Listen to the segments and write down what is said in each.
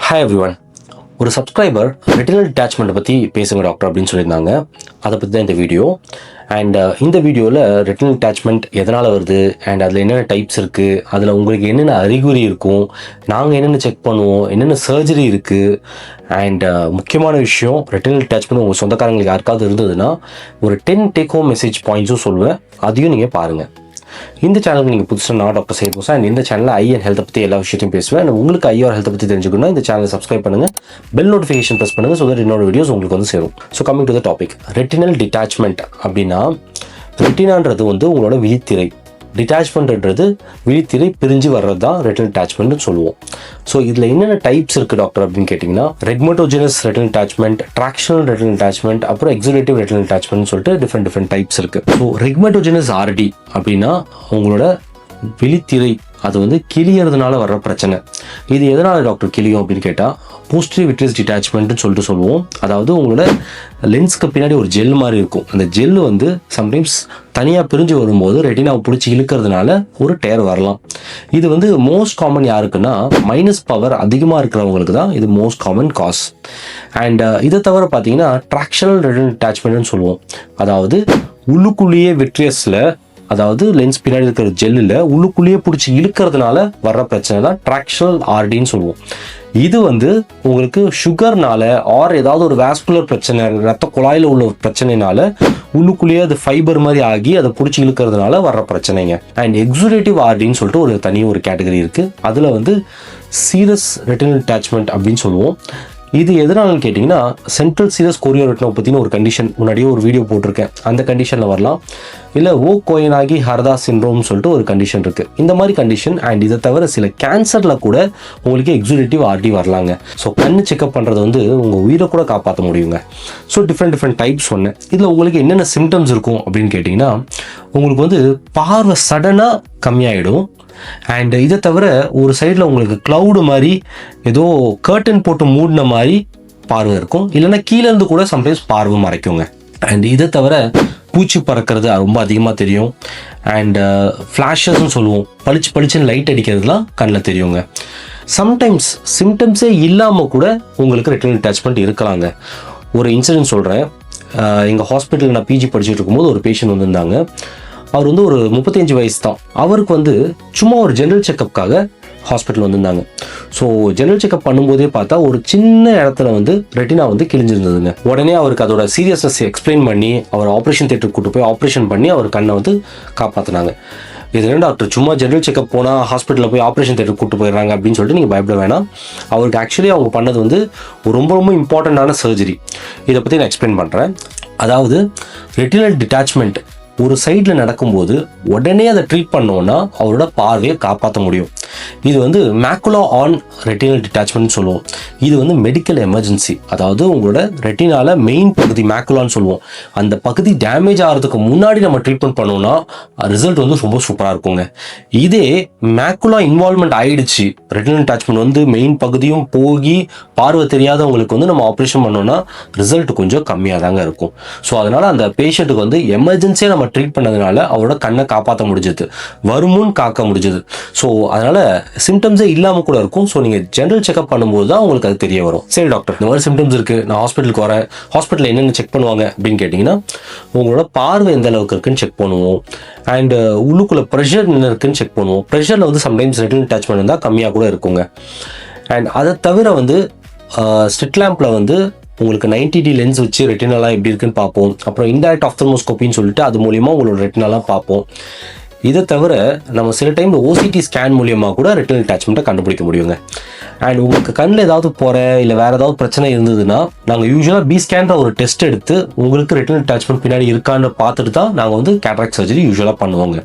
Hi everyone. ஒரு subscriber retinal டிட்டாச்மெண்ட்டை பற்றி பேசுங்க டாக்டர் அப்படின்னு சொல்லியிருந்தாங்க. அதை பற்றி தான் இந்த வீடியோ. அண்ட் இந்த வீடியோவில் ரெட்டினல் டிட்டாச்மெண்ட் எதனால் வருது அண்ட் அதில் என்னென்ன டைப்ஸ் இருக்குது, அதில் உங்களுக்கு என்னென்ன அறிகுறி இருக்கும், நாங்கள் என்னென்ன செக் பண்ணுவோம், என்னென்ன சர்ஜரி இருக்குது, அண்ட் முக்கியமான விஷயம் ரெட்டினல் டிட்டாச்மெண்ட் உங்கள் சொந்தக்காரங்களுக்கு யாருக்காவது இருந்ததுன்னா ஒரு 10 டேக் ஹோம் மெசேஜ் பாயிண்ட்ஸும் சொல்லுவேன். அதையும் நீங்கள் பாருங்கள். இந்த சேனலுக்கு நீங்கள் புதுசாக நான் டாக்டர் சையத் முசா அண்ட் இந்த சேனலில் ஐ அண்ட் ஹெல்த்தை பற்றி எல்லா விஷயத்தையும் பேசுவேன். அண்ட் உங்களுக்கு ஐ ஆர் ஹெல்த்தை பற்றி தெரிஞ்சுக்கணும்னா இந்த சேனலை சப்ஸ்கிரைப் பண்ணுங்கள், பெல் நோட்டிஃபிகேஷன் ப்ரெஸ் பண்ணுங்கள், ஸோ தட் என்னோட வீடியோஸ் உங்களுக்கு வந்து சேரும். So coming to the topic, retinal detachment அப்படின்னா ரெட்டினான்றது வந்து உங்களோட விழித்திரை, டிட்டாச்மெண்ட்ன்றது விழித்திரை பிரிஞ்சு வர்றது தான் ரெட்டினல் டிட்டாச்மெண்ட்னு சொல்லுவோம். ஸோ இதில் என்னென்ன டைப்ஸ் இருக்குது டாக்டர் அப்படின்னு கேட்டிங்கன்னா ரெக்மட்டோஜெனஸ் ரெட்டினல் டிட்டாச்மெண்ட், ட்ராக்ஷனல் ரெட்டினல் டிட்டாச்மெண்ட், அப்புறம் எக்ஸுடேட்டிவ் ரெட்டினல் டிட்டாச்மெண்ட் சொல்லிட்டு டிஃப்ரெண்ட் டைப்ஸ் இருக்குது. ஸோ ரெக்மட்டோஜெனஸ் ஆர்டி அப்படின்னா உங்களோட விழித்திரை அது வந்து கிளியறதுனால வர்ற பிரச்சனை. இது எதனால் டாக்டர் கிளியும் அப்படின்னு கேட்டால் போஸ்டீரியர் விட்ரியஸ் டிட்டாச்மெண்ட்னு சொல்லிட்டு சொல்லுவோம். அதாவது உங்களோட லென்ஸ்க்கு பின்னாடி ஒரு ஜெல் மாதிரி இருக்கும். அந்த ஜெல் வந்து சம்டைம்ஸ் தனியாக பிரிஞ்சு வரும்போது ரெட்டினாவை பிடிச்சி இழுக்கிறதுனால ஒரு டேர் வரலாம். இது வந்து மோஸ்ட் காமன் யாருக்குன்னா மைனஸ் பவர் அதிகமாக இருக்கிறவங்களுக்கு தான் இது மோஸ்ட் காமன் காஸ். அண்ட் இதை தவிர பார்த்தீங்கன்னா ட்ராக்ஷனல் ரெட்டினல் டிட்டாச்மெண்ட்னு சொல்லுவோம். அதாவது உள்ளுக்குள்ளேயே விட்ரியஸில், அதாவது லென்ஸ் பின்னாடி இருக்கிற ஜெல்லில் உள்ளுக்குள்ளேயே பிடிச்சி இழுக்கிறதுனால வர்ற பிரச்சனை தான் ட்ராக்ஷனல் ஆர்டின்னு சொல்லுவோம். இது வந்து உங்களுக்கு சுகர்னால ஆர் ஏதாவது ஒரு வாஸ்குலர் பிரச்சனை, ரத்த குழாயில் உள்ள பிரச்சனைனால உள்ளுக்குள்ளேயே அது ஃபைபர் மாதிரி ஆகி அதை பிடிச்சி இழுக்கிறதுனால வர்ற பிரச்சனைங்க. அண்ட் எக்ஸுடேட்டிவ் ஆர்டின்னு சொல்லிட்டு ஒரு கேட்டகரி இருக்குது. அதில் வந்து சீரஸ் ரெட்டினல் டிட்டாச்மெண்ட் அப்படின்னு சொல்லுவோம். இது எதனாலன்னு கேட்டிங்கன்னா சென்ட்ரல் சீரஸ் கோரியோரெட்டினோபதின்னு ஒரு கண்டிஷன் முன்னாடியே ஒரு வீடியோ போட்டிருக்கேன். அந்த கண்டிஷனில் வரலாம். இல்லை ஓகோயனாகி ஹரதா சிண்ட்ரோம்னு சொல்லிட்டு ஒரு கண்டிஷன் இருக்குது. இந்த மாதிரி கண்டிஷன் அண்ட் இதை தவிர சில கேன்சரில் கூட உங்களுக்கு எக்ஸுடேட்டிவ் ஆர்டி வரலாங்க. ஸோ கண்ணு செக்அப் பண்ணுறது வந்து உங்கள் உயிரை கூட காப்பாற்ற முடியுங்க. ஸோ டிஃப்ரெண்ட் டைப்ஸ் சொன்னேன். இதில் உங்களுக்கு என்னென்ன சிம்டம்ஸ் இருக்கும் அப்படின்னு கேட்டிங்கன்னா உங்களுக்கு வந்து பார்வை சடனாக கம்மியாயிடும். அண்ட் இதை தவிர ஒரு சைடில் உங்களுக்கு க்ளவுடு மாதிரி ஏதோ கர்டன் போட்டு மூடின மாதிரி பார்வை இருக்கும். இல்லைன்னா கீழேருந்து கூட சம்டைம்ஸ் பார்வை மறைக்குங்க. அண்ட் இதை தவிர பூச்சி பறக்கிறது ரொம்ப அதிகமாக தெரியும். அண்ட் ஃப்ளாஷஸ்ன்னு சொல்லுவோம், பளிச்சுன்னு லைட் அடிக்கிறதுலாம் கண்ணில் தெரியுங்க. சம்டைம்ஸ் சிம்டம்ஸே இல்லாமல் கூட உங்களுக்கு ரெட்டினல் டிட்டாச்மெண்ட் இருக்கலாங்க. ஒரு இன்சிடென்ட் சொல்கிறேன். எங்கள் ஹாஸ்பிட்டலில் நான் பிஜி படிச்சுட்டு இருக்கும்போது ஒரு பேஷண்ட் வந்திருந்தாங்க. அவர் வந்து ஒரு 35 வயசு தான். அவருக்கு வந்து சும்மா ஒரு ஜெனரல் செக்கப்புக்காக ஹாஸ்பிட்டல் வந்திருந்தாங்க. ஸோ ஜெனரல் செக்அப் பண்ணும்போதே பார்த்தா ஒரு சின்ன இடத்துல வந்து ரெட்டினா வந்து கிழிஞ்சிருந்ததுங்க. உடனே அவருக்கு அதோட சீரியஸ்னஸ் எக்ஸ்பிளைன் பண்ணி அவர் ஆப்ரேஷன் தியேட்டருக்கு கூட்டு போய் ஆப்ரேஷன் பண்ணி அவர் கண்ணை வந்து காப்பாற்றினாங்க. இது டாக்டர் சும்மா ஜெனரல் செக்அப் போனால் ஹாஸ்பிட்டலில் போய் ஆப்ரேஷன் தியேட்டருக்கு கூட்டு போயிடுறாங்க அப்படின்னு சொல்லிட்டு நீங்கள் பயப்பட வேணாம். அவருக்கு ஆக்சுவலி அவங்க பண்ணது வந்து ரொம்ப இம்பார்ட்டண்ட்டான சர்ஜரி. இதை பற்றி நான் எக்ஸ்பிளைன் பண்ணுறேன். அதாவது ரெட்டினல் டிட்டாச்மெண்ட் ஒரு சைடில் நடக்கும்போது உடனே அதை ட்ரீட் பண்ணோன்னா அவரோட பார்வையை காப்பாற்ற முடியும். இது வந்து மேக்குலா ஆன் ரெட்டினல் டிட்டாச்மெண்ட் சொல்லுவோம். இது வந்து மெடிக்கல் எமர்ஜென்சி. அதாவது உங்களோட ரெட்டினால மெயின் பகுதி மேக்குலான்னு சொல்லுவோம். அந்த பகுதி டேமேஜ் ஆகிறதுக்கு முன்னாடி நம்ம ட்ரீட்மெண்ட் பண்ணோம்னா ரிசல்ட் வந்து ரொம்ப சூப்பராக இருக்குங்க. இதே மேக்குலா இன்வால்மெண்ட் ஆயிடுச்சு, ரெட்டினல் டிட்டாச்மெண்ட் வந்து மெயின் பகுதியும் போகி பார்வை தெரியாதவங்களுக்கு வந்து நம்ம ஆப்ரேஷன் பண்ணோம்னா ரிசல்ட் கொஞ்சம் கம்மியாக தாங்க இருக்கும். ஸோ அதனால அந்த பேஷண்ட்டுக்கு வந்து எமர்ஜென்சியாக நம்ம ட்ரீட் பண்ணதுனால அவரோட கண்ணை காப்பாற்ற முடிஞ்சது, வருமுன் காக்க முடிஞ்சது. ஸோ அதனால சிம்டம்ஸே இல்லாமல் கூட இருக்கும். ஸோ நீங்கள் ஜென்ரல் செக்அப் பண்ணும்போது தான் உங்களுக்கு அது தெரிய வரும். சரி டாக்டர், இந்த மாதிரி சிம்டம்ஸ் இருக்குது, நான் ஹாஸ்பிட்டலுக்கு வரேன், ஹாஸ்பிட்டலில் என்னென்ன செக் பண்ணுவாங்க அப்படின்னு கேட்டிங்கன்னா உங்களோட பார்வை எந்த அளவுக்கு இருக்குன்னு செக் பண்ணுவோம். அண்ட் உள்ளுக்குள்ள ப்ரெஷர் என்ன இருக்குன்னு செக் பண்ணுவோம். ப்ரெஷரில் வந்து சம்டைம்ஸ் ரெட்டினல் டிட்டாச்மெண்ட் இருந்தால் கம்மியாக கூட இருக்குங்க. அண்ட் அதை தவிர வந்து ஸ்ட்ரிட் லேம்பில் வந்து உங்களுக்கு 90D லென்ஸ் வச்சு ரெட்டினாலாம் எப்படி இருக்குன்னு பார்ப்போம். அப்புறம் இன்டைரக்ட் ஆப்தல்மோஸ்கோப்பின்னு சொல்லிட்டு அது மூலியமாக உங்களோட ரெட்டினாலாம் பார்ப்போம். இதை தவிர நம்ம சில டைம் ஓசிடி ஸ்கேன் மூலியமாக கூட ரெட்டினல் டிட்டாச்மெண்ட்டை கண்டுபிடிக்க முடியுங்க. அண்ட் உங்களுக்கு கண்ணில் ஏதாவது போகிற இல்லை வேறு ஏதாவது பிரச்சனை இருந்ததுன்னா நாங்கள் யூஸ்வலாக பி ஸ்கேன்ற ஒரு டெஸ்ட் எடுத்து உங்களுக்கு ரெட்டினல் டிட்டாச்மெண்ட் பின்னாடி இருக்கான்னு பார்த்துட்டு தான் நாங்கள் வந்து கேட்ராக்ட் சர்ஜரி யூஸ்வலாக பண்ணுவோங்க.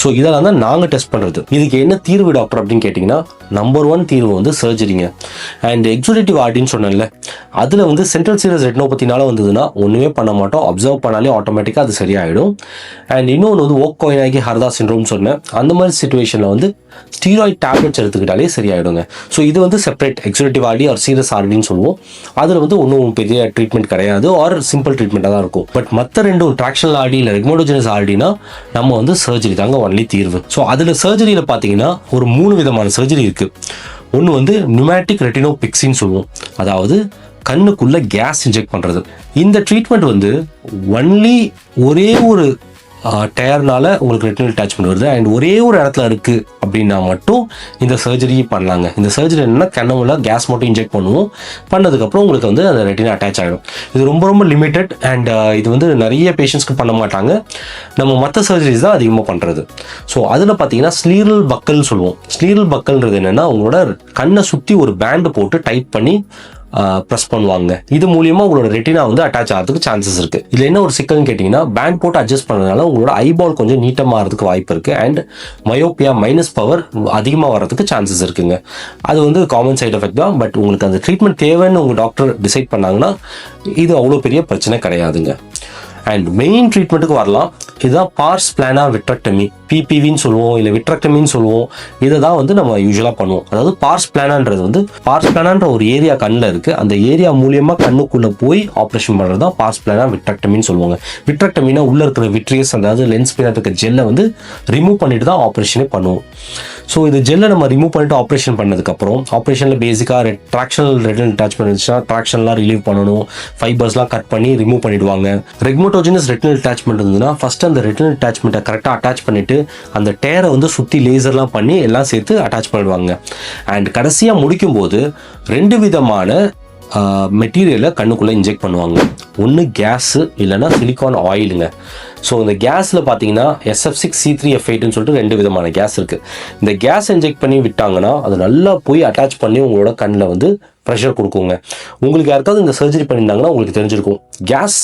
ஸோ இதெல்லாம் தான் நாங்கள் டெஸ்ட் பண்ணுறது. இதுக்கு என்ன தீர்வு டாக்டர் அப்படின்னு கேட்டிங்கன்னா நம்பர் 1 தீர்வு வந்து சர்ஜரிங்க. அண்ட் எக்ஸுடேட்டிவ் ஆர்டின்னு சொன்னேன்ல, அதில் வந்து சென்ட்ரல் சீரஸ் ரெட்டினோபதினால வந்ததுன்னா ஒன்றுமே பண்ண மாட்டோம், அப்சர்வ் பண்ணாலே ஆட்டோமேட்டிக்காக அது சரியாயிடும். அண்ட் இன்னொன்று வந்து ஓகோயனாகி ஹரதா சிண்ட்ரோம் சொன்னேன். அந்த மாதிரி சிச்சுவேஷனில் வந்து ஸ்டீராய்ட் டேப்லெட்ஸ் எடுத்துக்கிட்டாலே சரியாயிடுங்க. ஸோ இது வந்து செப்பரேட் எக்ஸுடேட்டிவ் ஆர்டி ஆர் சீரஸ் ஆர்டின்னு சொல்லுவோம். அதில் வந்து ஒன்றும் பெரிய ட்ரீட்மெண்ட் கிடையாது, ஆர் சிம்பிள் ட்ரீட்மெண்ட்டாக தான் இருக்கும். பட் மற்ற ரெண்டும் ட்ராக்ஷனல் ஆர்டி இல்லை ரெக்மோடோஜெனஸ் ஆர்டினா நம்ம வந்து சர்ஜரி தாங்க ஒன்லி தீர்வு. ஸோ அதில் சர்ஜரியில் பார்த்தீங்கன்னா ஒரு 3 விதமான சர்ஜரி இருக்குது. ஒன்று வந்து நியூமேட்டிக் ரெட்டினோபிக்சின்னு சொல்லுவோம், அதாவது கண்ணுக்குள்ள கேஸ் இன்ஜெக்ட் பண்ணுறது. இந்த ட்ரீட்மெண்ட் வந்து ஒன்லி ஒரே ஒரு டயர்னால உங்களுக்கு ரெட்டினல் அட்டாச்மெண்ட் வருது அண்ட் ஒரே ஒரு இடத்துல இருக்குது அப்படின்னா மட்டும் இந்த சர்ஜரி பண்ணலாங்க. இந்த சர்ஜரி என்னன்னா கண்ணுல கேஸ் மட்டும் இன்ஜெக்ட் பண்ணுவோம், பண்ணதுக்கப்புறம் உங்களுக்கு வந்து அந்த ரெட்டினா அட்டாச் ஆகிடும். இது ரொம்ப ரொம்ப லிமிட்டட் அண்ட் இது வந்து நிறைய பேஷண்ட்ஸ்க்கு பண்ண மாட்டாங்க, நம்ம மற்ற சர்ஜரிஸ் தான் அதிகமாக பண்ணுறது. ஸோ அதில் பார்த்தீங்கன்னா ஸ்லீரல் பக்கல்னு சொல்லுவோம். ஸ்லீரல் பக்கல்ன்றது என்னென்னா உங்களோட கண்ணை சுற்றி ஒரு பேண்டு போட்டு டைட் பண்ணி ப்ரெஸ் பண்ணுவாங்க. இது மூலியமா உங்களோட ரெட்டினா வந்து அட்டாச் ஆகிறதுக்கு சான்சஸ் இருக்கு. இதுல என்ன ஒரு சிக்கல்னு கேட்டீங்கன்னா, பேண்ட் போட்டு அட்ஜஸ்ட் பண்ணதுனால உங்களோட ஐபால் கொஞ்சம் நீட்டமா ஆகிறதுக்கு வாய்ப்பு இருக்கு அண்ட் மயோப்பியா மைனஸ் பவர் அதிகமாக வர்றதுக்கு சான்சஸ் இருக்குங்க. அது வந்து காமன் சைட் எஃபெக்ட் தான். பட் உங்களுக்கு அந்த ட்ரீட்மெண்ட் தேவைன்னு உங்க டாக்டர் டிசைட் பண்ணாங்கன்னா இது அவ்வளோ பெரிய பிரச்சனை கிடையாதுங்க. அண்ட் மெயின் ட்ரீட்மெண்ட்டுக்கு வரலாம். இதுதான் பார்ஸ் பிளானா விட்ரக்டமி, பிபிவின்னு சொல்லுவோம், இல்லை விட்ரக்டமின்னு சொல்லுவோம். இதை தான் வந்து நம்ம யூஸ்வலாக பண்ணுவோம். அதாவது பார்ஸ் பிளானான்றது வந்து பார்ஸ் பிளானான்ற ஒரு ஏரியா கண்ணில் இருக்குது, அந்த ஏரியா மூலியமாக கண்ணுக்குள்ளே போய் ஆப்ரேஷன் பண்ணுறது தான் பார்ஸ் பிளானா விட்ரக்டமின்னு சொல்லுவாங்க. விட்ரக்டமினா உள்ளே இருக்கிற விட்ரியஸ், அதாவது லென்ஸ் பின்னாடி இருக்க ஜெல்லை வந்து ரிமூவ் பண்ணிட்டு தான் ஆப்ரேஷனே பண்ணுவோம். ஸோ இது ஜெல்லை நம்ம ரிமூவ் பண்ணிட்டு ஆப்ரேஷன் பண்ணதுக்கப்புறம் ஆப்ரேஷனில் பேசிக்காக ட்ராக்ஷனல் ரெட்டினல் அட்டாச்மெண்ட் இருந்துச்சுன்னா ட்ராக்ஷன்லாம் ரிலீவ் பண்ணணும், ஃபைபர்ஸ்லாம் கட் பண்ணி ரிமூவ் பண்ணிடுவாங்க. ரெக்மோட்டோஜினஸ் ரெட்டினல் அட்டாச்மெண்ட் இருந்ததுன்னா ஃபர்ஸ்ட் அந்த ரெட்டினல் அட்டாச்மெண்ட்டை கரெக்டாக அட்டாச் பண்ணிட்டு அந்த டேரை வந்து சுற்றி லேசர்லாம் பண்ணி எல்லாம் சேர்த்து அட்டாச் பண்ணிடுவாங்க. அண்ட் கடைசியாக முடிக்கும்போது 2 விதமான மெட்டீரியலை கண்ணுக்குள்ளே இன்ஜெக்ட் பண்ணுவாங்க. ஒன்று கேஸு, இல்லைன்னா சிலிக்கான் ஆயிலுங்க. ஸோ இந்த கேஸில் பார்த்தீங்கன்னா SF6C3F8ன்னு சொல்லிட்டு 2 விதமான கேஸ் இருக்குது. இந்த கேஸ் இன்ஜெக்ட் பண்ணி விட்டாங்கன்னா அது நல்லா போய் அட்டாச் பண்ணி உங்களோட கண்ணில் வந்து ப்ரெஷர் கொடுக்குங்க. உங்களுக்கு யாருக்காவது இந்த சர்ஜரி பண்ணியிருந்தாங்கன்னா உங்களுக்கு தெரிஞ்சிருக்கும். கேஸ்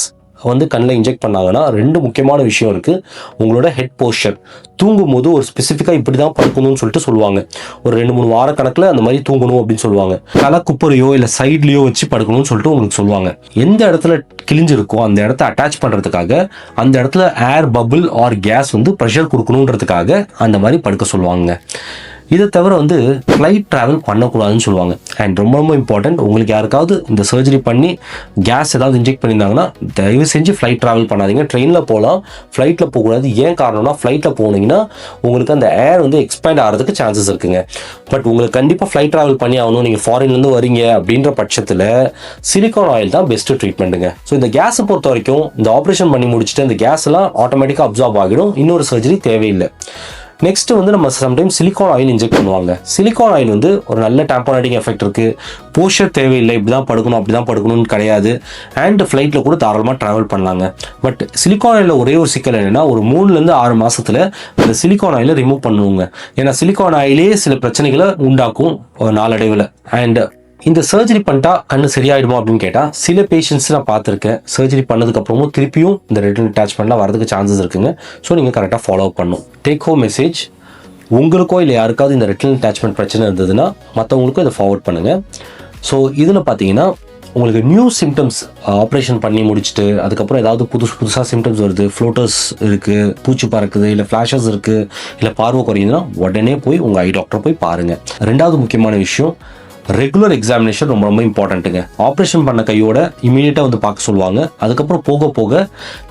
வந்து கண்ணில் இன்ஜெக்ட் பண்ணாங்கன்னா 2 முக்கியமான விஷயம் இருக்குது. உங்களோட ஹெட் போஸ்டர், தூங்கும் போது ஒரு ஸ்பெசிஃபிக்காக இப்படி தான் படுக்கணும்னு சொல்லிட்டு சொல்லுவாங்க. ஒரு 2-3 வார கணக்கில் அந்த மாதிரி தூங்கணும் அப்படின்னு சொல்லுவாங்க. தலை குப்பரையோ இல்லை சைட்லேயோ வச்சு படுக்கணும்னு சொல்லிட்டு உங்களுக்கு சொல்லுவாங்க. எந்த இடத்துல கிழிஞ்சிருக்கோ அந்த இடத்த அட்டாச் பண்ணுறதுக்காக அந்த இடத்துல ஏர் பபிள் ஆர் கேஸ் வந்து ப்ரெஷர் கொடுக்கணுன்றதுக்காக அந்த மாதிரி படுக்க சொல்லுவாங்க. இதை தவிர வந்து ஃப்ளைட் ட்ராவல் பண்ணக்கூடாதுன்னு சொல்லுவாங்க. அண்ட் ரொம்ப ரொம்ப இம்பார்ட்டன்ட், உங்களுக்கு யாருக்காவது இந்த சர்ஜரி பண்ணி கேஸ் ஏதாவது இன்ஜெக்ட் பண்ணியிருந்தாங்கன்னா தயவு செஞ்சு ஃப்ளைட் ட்ராவல் பண்ணாதீங்க. ட்ரெயினில் போகலாம், ஃப்ளைட்டில் போகக்கூடாது. ஏன் காரணம்னா ஃப்ளைட்டில் போனீங்கன்னா உங்களுக்கு அந்த ஏர் வந்து எக்ஸ்பேண்ட் ஆகிறதுக்கு சான்சஸ் இருக்குங்க. பட் உங்களுக்கு கண்டிப்பாக ஃப்ளைட் ட்ராவல் பண்ணி ஆகணும், நீங்கள் ஃபாரின்லேருந்து வரீங்க அப்படின்ற பட்சத்தில் சிலிக்கான் ஆயில் தான் பெஸ்ட்டு ட்ரீட்மெண்ட்டுங்க. ஸோ இந்த கேஸை பொறுத்த வரைக்கும் இந்த ஆப்ரேஷன் பண்ணி முடிச்சுட்டு இந்த கேஸ் எல்லாம் ஆட்டோமேட்டிக்காக அப்சார்ப் ஆகிடும், இன்னொரு சர்ஜரி தேவையில்லை. நெக்ஸ்ட் வந்து நம்ம சம்டைம்ஸ் சிலிக்கான் ஆயில் இன்ஜெக்ட் பண்ணுவாங்க. சிலிக்கான் ஆயில் வந்து ஒரு நல்ல டாம்போனேட்டிங் எஃபெக்ட் இருக்குது. போஸ்டர் தேவையில்லை, இப்படி தான் படுக்கணும் அப்படி தான் படுக்கணும்னு கிடையாது. அண்ட் ஃப்ளைட்டில் கூட தாராளமாக ட்ராவல் பண்ணலாங்க. பட் சிலிக்கான் ஆயிலில் ஒரே ஒரு சிக்கல் என்னென்னா ஒரு 3 to 6 மாதத்தில் அந்த சிலிக்கான் ஆயிலை ரிமூவ் பண்ணுவோங்க. ஏன்னா சிலிக்கான் ஆயிலே சில பிரச்சனைகளை உண்டாக்கும் நாளடைவில். அண்ட் இந்த சர்ஜரி பண்ணிட்டா கண்ணு சரியாயிடுமா அப்படின்னு கேட்டால் சில பேஷண்ட்ஸ் நான் பார்த்துருக்கேன், சர்ஜரி பண்ணதுக்கப்புறமும் திருப்பியும் இந்த ரெட்டினல் அட்டாச்மெண்ட்லாம் வரதுக்கு சான்சஸ் இருக்குங்க. ஸோ நீங்கள் கரெக்டாக ஃபாலோ பண்ணணும். டேக் ஹோம் மெசேஜ், உங்களுக்கோ இல்லை யாருக்காவது இந்த ரெட்டினல் அட்டாச்மெண்ட் பிரச்சனை இருந்ததுன்னா மற்றவங்களுக்கும் இதை ஃபார்வர்ட் பண்ணுங்கள். ஸோ இதில் பார்த்தீங்கன்னா உங்களுக்கு நியூ சிம்டம்ஸ் ஆப்ரேஷன் பண்ணி முடிச்சுட்டு அதுக்கப்புறம் ஏதாவது புதுசாக சிம்டம்ஸ் வருது, ஃப்ளோட்டர்ஸ் இருக்குது, பூச்சி பறக்குது, இல்லை ஃப்ளாஷஸ் இருக்குது, இல்லை பார்வை குறையுதுன்னா உடனே போய் உங்கள் ஐ டாக்டர் போய் பாருங்கள். 2வது முக்கியமான விஷயம், ரெகுலர் எக்ஸாமினேஷன் ரொம்ப ரொம்ப இம்பார்ட்டண்ட்டுங்க. ஆப்ரேஷன் பண்ண கையோட இமீடியட்டாக வந்து பார்க்க சொல்லுவாங்க. அதுக்கப்புறம் போக போக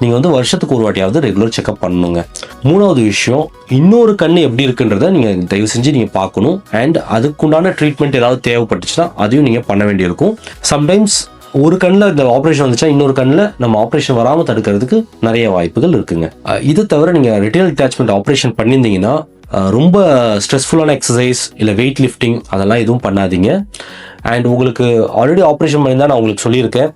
நீங்கள் வந்து வருஷத்துக்கு ஒரு வாட்டியாவது ரெகுலர் செக்அப் பண்ணணுங்க. 3வது விஷயம், இன்னொரு கண் எப்படி இருக்குன்றதை நீங்கள் தயவு செஞ்சு நீங்கள் பார்க்கணும். அண்ட் அதுக்குண்டான ட்ரீட்மெண்ட் ஏதாவது தேவைப்பட்டுச்சுன்னா அதையும் நீங்கள் பண்ண வேண்டியிருக்கும். சம்டைம்ஸ் ஒரு கண்ணில் இந்த ஆப்ரேஷன் வந்துச்சா இன்னொரு கண்ணில் நம்ம ஆப்ரேஷன் வராமல் தடுக்கிறதுக்கு நிறைய வாய்ப்புகள் இருக்குங்க. இது தவிர நீங்கள் ரெட்டினல் அட்டாச்மெண்ட் ஆப்ரேஷன் பண்ணியிருந்தீங்கன்னா ரொம்ப ஸ்ட்ரெஸ்ஃபுல்லான எக்ஸசைஸ் இல்லை வெயிட் லிஃப்டிங் அதெல்லாம் எதுவும் பண்ணாதீங்க. அண்ட் உங்களுக்கு ஆல்ரெடி ஆப்ரேஷன் பண்ணியிருந்தா நான் உங்களுக்கு சொல்லியிருக்கேன்,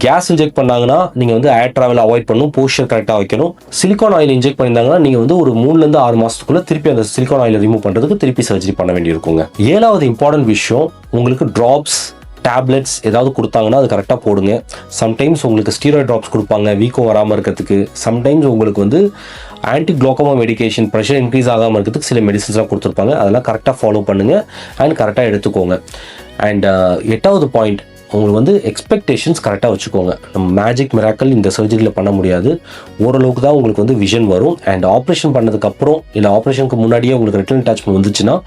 கேஸ் இன்ஜெக்ட் பண்ணாங்கன்னா நீங்கள் வந்து ஏர் ட்ராவல் அவாய்ட் பண்ணணும், போஸ்டர் கரெக்டாக வைக்கணும். சிலிக்கான் ஆயில் இன்ஜெக்ட் பண்ணியிருந்தாங்கன்னா நீங்கள் வந்து ஒரு 3 to 6 மாதத்துக்குள்ளே திருப்பி அந்த சிலிக்கான் ஆயிலை ரிமூவ் பண்ணுறதுக்கு திருப்பி சர்ஜரி பண்ண வேண்டியிருக்குங்க. 7வது இம்பார்ட்டன்ட் விஷயம், உங்களுக்கு ட்ராப்ஸ் டேப்லெட்ஸ் ஏதாவது கொடுத்தாங்கன்னா அது கரெக்டாக போடுங்க. சம்டைம்ஸ் உங்களுக்கு ஸ்டீராய்ட் ட்ராப்ஸ் கொடுப்பாங்க வீக்கம் வராமல் இருக்கிறதுக்கு. சம்டைம்ஸ் உங்களுக்கு வந்து anti glaucoma medication pressure increase ஆகாமல் இருக்கிறதுக்கு சில மெடிசன்ஸ்லாம் கொடுத்துருப்பாங்க. அதெல்லாம் கரெக்டாக ஃபாலோ பண்ணுங்கள் அண்ட் கரெக்டாக எடுத்துக்கோங்க. அண்ட் 8வது பாயிண்ட், உங்களுக்கு வந்து எக்ஸ்பெக்டேஷன்ஸ் கரெக்டாக வச்சுக்கோங்க. நம்ம மேஜிக் மிராக்கல் இந்த சர்ஜரியில் பண்ண முடியாது. ஓரளவுக்கு தான் உங்களுக்கு வந்து விஷன் வரும். அண்ட் ஆப்ரேஷன் பண்ணதுக்கப்புறம் இல்லை ஆப்ரேஷனுக்கு முன்னாடியே உங்களுக்கு ரெட்டினல் அட்டாச்மெண்ட் வந்துச்சுன்னா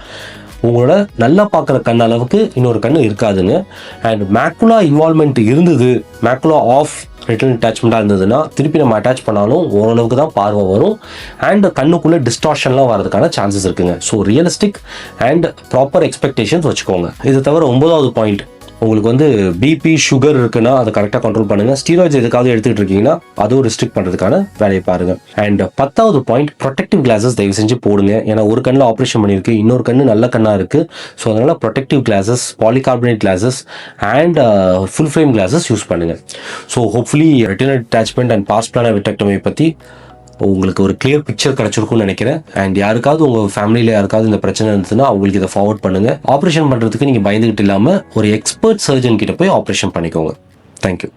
உங்களோட நல்லா பார்க்குற கண் அளவுக்கு இன்னொரு கண் இருக்காதுங்க. அண்ட் மேக்குலா இன்வால்மெண்ட் இருந்தது, மேக்குலா ஆஃப் ரெட்டினல் அட்டாச்மெண்ட்டாக இருந்ததுன்னா திருப்பி நம்ம அட்டாச் பண்ணாலும் ஓரளவுக்கு தான் பார்வை வரும். அண்ட் கண்ணுக்குள்ளே டிஸ்டார்ஷன்லாம் வரதுக்கான சான்சஸ் இருக்குங்க. So realistic and proper expectations வச்சுக்கோங்க. இது தவிர 9வது பாயிண்ட், உங்களுக்கு வந்து பிபி சுகர் இருக்குன்னா அதை கரெக்டாக கண்ட்ரோல் பண்ணுங்கள். ஸ்டீராய்ட்ஸ் எதுக்காவது எடுத்துகிட்டு இருக்கீங்கன்னா அதுவும் ரெஸ்ட்ரிக்ட் பண்ணுறதுக்கான வேலையை பாருங்கள். அண்ட் 10வது பாயிண்ட், ப்ரொடெக்டிவ் கிளாஸஸ் தயவு செஞ்சு போடுங்க. ஏன்னா ஒரு கண்ணில் ஆப்ரேஷன் பண்ணியிருக்கு, இன்னொரு கண்ணு நல்ல கண்ணாக இருக்குது. ஸோ அதனால் protective glasses, polycarbonate glasses and full frame glasses use பண்ணுங்கள். So hopefully retinal detachment and pars plana vitrectomy பற்றி உங்களுக்கு ஒரு கிளியர் பிக்சர் கிடைச்சிருக்கும்னு நினைக்கிறேன். அண்ட் யாருக்காவது உங்கள் ஃபேமிலியில் யாருக்காவது இந்த பிரச்சனை இருந்ததுன்னா அவங்களுக்கு இதை ஃபார்வர்ட் பண்ணுங்கள். ஆப்ரேஷன் பண்ணுறதுக்கு நீங்கள் பயந்துகிட்டு இல்லாமல் ஒரு எக்ஸ்பர்ட் சர்ஜன் கிட்ட போய் ஆப்ரேஷன் பண்ணிக்கோங்க. தேங்க்யூ.